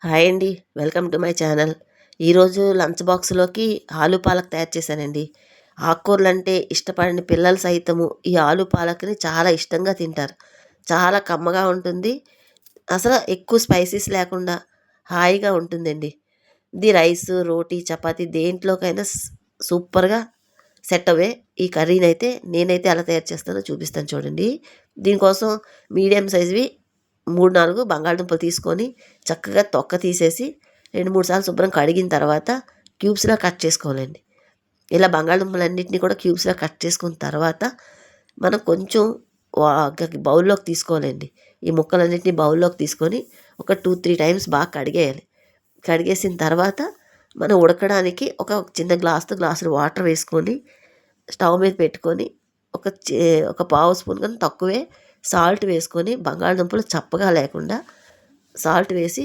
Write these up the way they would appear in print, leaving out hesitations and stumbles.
Hi అండి. Welcome to my channel. ఈరోజు lunch బాక్స్‌లోకి ఆలు పాలక్ తయారు చేశానండి. ఆకుకూరలంటే ఇష్టపడని పిల్లలు సైతము ఈ ఆలు పాలక్‌ని చాలా ఇష్టంగా తింటారు. చాలా కమ్మగా ఉంటుంది. అసలు ఎక్కువ స్పైసీస్ లేకుండా హాయిగా ఉంటుందండి. ఇది రైసు, రోటీ, చపాతీ దేంట్లోకైనా సూపర్‌గా సెట్ అవే ఈ కర్రీనైతే నేనైతే ఎలా తయారు చేస్తానో చూపిస్తాను చూడండి. దీనికోసం మీడియం సైజ్‌వి 3, 4 బంగాళదుంపలు తీసుకొని చక్కగా తొక్క తీసేసి 2, 3 సార్లు శుభ్రం కడిగిన తర్వాత క్యూబ్స్‌లా కట్ చేసుకోవాలండి. ఇలా బంగాళదుంపలన్నిటిని కూడా క్యూబ్స్‌లా కట్ చేసుకున్న తర్వాత మనం కొంచెం బౌల్లోకి తీసుకోవాలండి. ఈ ముక్కలన్నిటిని బౌల్లోకి తీసుకొని ఒక 2, 3 టైమ్స్ బాగా కడిగేయాలి. కడిగేసిన తర్వాత మనం ఉడకడానికి ఒక చిన్న గ్లాస్‌తో గ్లాసుడు వాటర్ వేసుకొని స్టవ్ మీద పెట్టుకొని ఒక ఒక పావు స్పూన్ కన్నా తక్కువే సాల్ట్ వేసుకొని బంగాళదుంపలు చప్పగా లేకుండా సాల్ట్ వేసి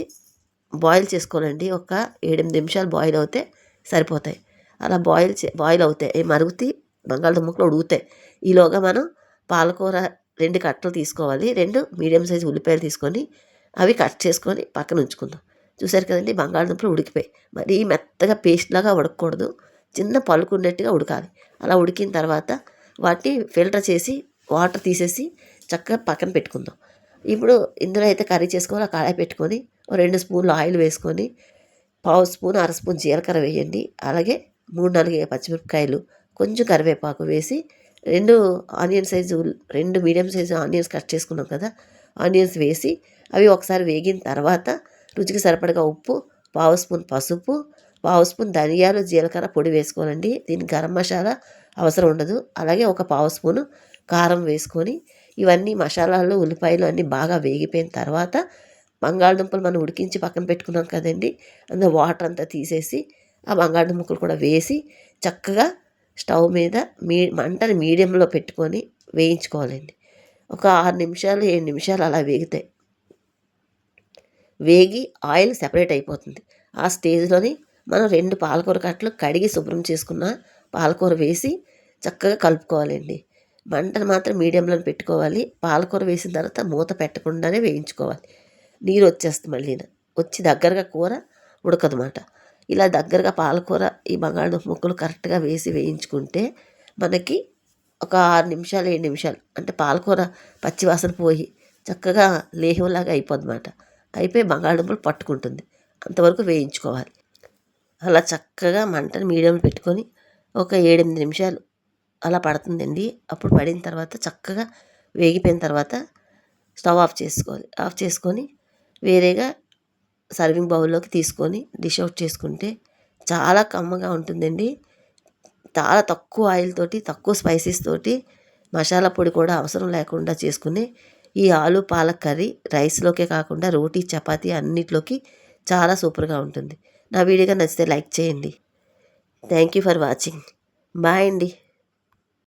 బాయిల్ చేసుకోవాలండి. ఒక 7, 8 నిమిషాలు బాయిల్ అవుతే సరిపోతాయి. అలా బాయిల్ అవుతాయి, మరుగుతాయి, బంగాళదుంప ముక్కలు ఉడుకుతాయి. ఈలోగా మనం పాలకూర 2 కట్టలు తీసుకోవాలి. 2 మీడియం సైజు ఉల్లిపాయలు తీసుకొని అవి కట్ చేసుకొని పక్కన ఉంచుకుందాం. చూసారు కదండి, బంగాళదుంపలు ఉడికిపోయి మరీ మెత్తగా పేస్ట్ లాగా ఉడకకూడదు, చిన్న పలుకున్నట్టుగా ఉడకాలి. అలా ఉడికిన తర్వాత వాటిని ఫిల్టర్ చేసి వాటర్ తీసేసి చక్కగా పక్కన పెట్టుకుందాం. ఇప్పుడు ఇందులో అయితే కర్రీ చేసుకోవాలో ఆ కడాయి పెట్టుకొని 2 స్పూన్లు ఆయిల్ వేసుకొని పావు స్పూన్, అర స్పూన్ జీలకర్ర వేయండి. అలాగే 3, 4 పచ్చిమిరపకాయలు, కొంచెం కరివేపాకు వేసి 2 onion size 2 medium size onions cut చేసుకున్నాం కదా, ఆనియన్స్ వేసి అవి ఒకసారి వేగిన తర్వాత రుచికి సరిపడగా ఉప్పు, పావు స్పూన్ పసుపు, పావు స్పూన్ ధనియాలు, జీలకర్ర పొడి వేసుకోవాలండి. దీనికి గరం మసాలా అవసరం ఉండదు. అలాగే ఒక పావు స్పూను కారం వేసుకొని ఇవన్నీ మసాలాలు, ఉల్లిపాయలు అన్నీ బాగా వేగిపోయిన తర్వాత బంగాళదుంపలు మనం ఉడికించి పక్కన పెట్టుకున్నాం కదండి, అందులో వాటర్ అంతా తీసేసి ఆ బంగాళదుంప ముక్కలు కూడా వేసి చక్కగా స్టవ్ మీద మంటని మీడియంలో పెట్టుకొని వేయించుకోవాలండి. ఒక 6 నిమిషాలు, 7 నిమిషాలు అలా వేగుతాయి. వేగి ఆయిల్ సెపరేట్ అయిపోతుంది. ఆ స్టేజ్‌లోని మనం 2 పాలకూర కట్టలు కడిగి శుభ్రం చేసుకున్న పాలకూర వేసి చక్కగా కలుపుకోవాలండి. మంటను మాత్రం మీడియంలోనే పెట్టుకోవాలి. పాలకూర వేసిన తర్వాత మూత పెట్టకుండానే వేయించుకోవాలి. నీరు వచ్చేస్తుంది మళ్ళీను. వచ్చి దగ్గరగా కూర ఉడకదన్నమాట. ఇలా దగ్గరగా పాలకూర, ఈ బంగాళదుంప ముక్కలు కరెక్ట్గా వేసి వేయించుకుంటే మనకి ఒక 6 నిమిషాలు, 7 నిమిషాలు అంటే పాలకూర పచ్చివాసన పోయి చక్కగా లేహ్యంలాగా అయిపోద్దన్నమాట. అయిపోయి బంగాళదుంపలు పట్టుకుంటుంది. అంతవరకు వేయించుకోవాలి. అలా చక్కగా మంటని మీడియంలో పెట్టుకొని ఒక 7, 8 నిమిషాలు అలా పడుతుందండి. అప్పుడు పడిన తర్వాత చక్కగా వేగిపోయిన తర్వాత స్టవ్ ఆఫ్ చేసుకోవాలి. ఆఫ్ చేసుకొని వేరేగా సర్వింగ్ బౌల్లోకి తీసుకొని డిష్ అవుట్ చేసుకుంటే చాలా కమ్మగా ఉంటుందండి. చాలా తక్కువ ఆయిల్ తోటి, తక్కువ స్పైసెస్ తోటి, మసాలా పొడి కూడా అవసరం లేకుండా చేసుకునే ఈ ఆలు పాలక్ కర్రీ రైస్లోకే కాకుండా రోటీ, చపాతీ అన్నిట్లోకి చాలా సూపర్గా ఉంటుంది. నా వీడియో నచ్చితే లైక్ చేయండి. Thank you for watching. Bye అండి.